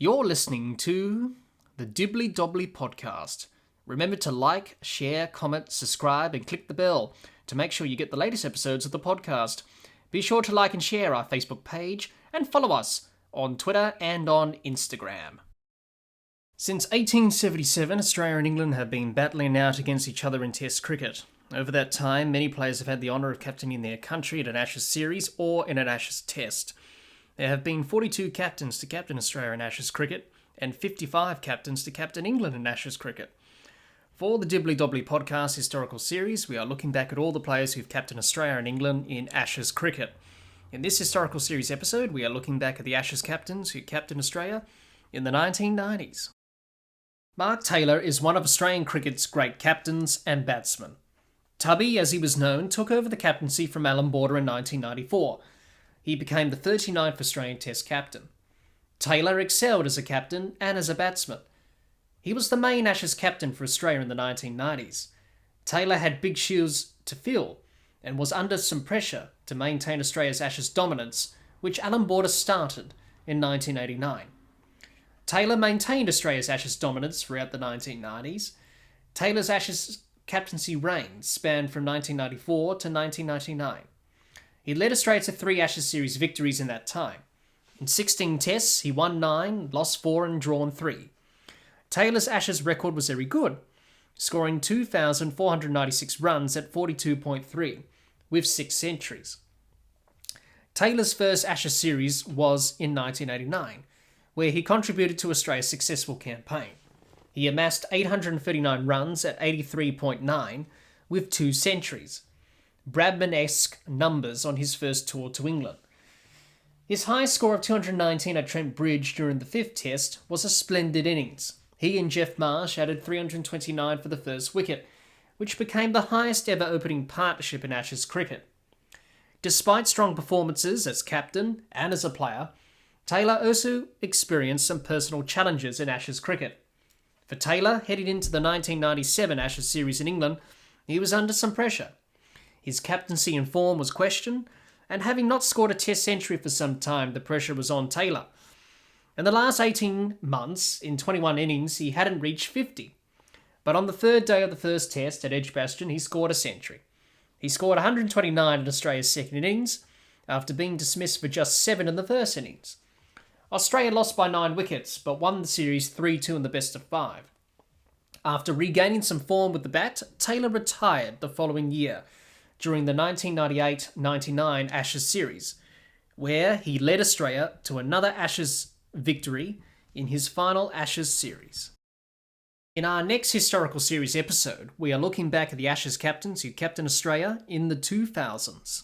You're listening to the Dibbly-Dobbly podcast. Remember to like, share, comment, subscribe, and click the bell to make sure you get the latest episodes of the podcast. Be sure to like and share our Facebook page and follow us on Twitter and on Instagram. Since 1877, Australia and England have been battling out against each other in Test cricket. Over that time, many players have had the honour of captaining their country at an Ashes series or in an Ashes test. There have been 42 captains to captain Australia in Ashes cricket and 55 captains to captain England in Ashes cricket. For the Dibbly-Dobbly podcast historical series, we are looking back at all the players who've captained Australia and England in Ashes cricket. In this historical series episode, we are looking back at the Ashes captains who captained Australia in the 1990s. Mark Taylor is one of Australian cricket's great captains and batsmen. Tubby, as he was known, took over the captaincy from Alan Border in 1994. He became the 39th Australian Test captain. Taylor excelled as a captain and as a batsman. He was the main Ashes captain for Australia in the 1990s. Taylor had big shoes to fill and was under some pressure to maintain Australia's Ashes dominance, which Alan Border started in 1989. Taylor maintained Australia's Ashes dominance throughout the 1990s. Taylor's Ashes captaincy reign spanned from 1994 to 1999. He led Australia to 3 Ashes series victories in that time. In 16 tests, he won 9, lost 4 and drawn 3. Taylor's Ashes record was very good, scoring 2,496 runs at 42.3, with 6 centuries. Taylor's first Ashes series was in 1989, where he contributed to Australia's successful campaign. He amassed 839 runs at 83.9, with 2 centuries. Bradman-esque numbers on his first tour to England. His highest score of 219 at Trent Bridge during the 5th test was a splendid innings. He and Geoff Marsh added 329 for the first wicket, which became the highest ever opening partnership in Ashes cricket. Despite strong performances as captain and as a player, Taylor also experienced some personal challenges in Ashes cricket. For Taylor, heading into the 1997 Ashes series in England, he was under some pressure. His captaincy and form was questioned, and having not scored a test century for some time, the pressure was on Taylor. In the last 18 months, in 21 innings, he hadn't reached 50. But on the 3rd day of the first test at Edgbaston, he scored a century. He scored 129 in Australia's second innings, after being dismissed for just 7 in the first innings. Australia lost by 9 wickets, but won the series 3-2 in the best of 5. After regaining some form with the bat, Taylor retired the following year, during the 1998-99 Ashes series, where he led Australia to another Ashes victory in his final Ashes series. In our next historical series episode, we are looking back at the Ashes captains who captained Australia in the 2000s.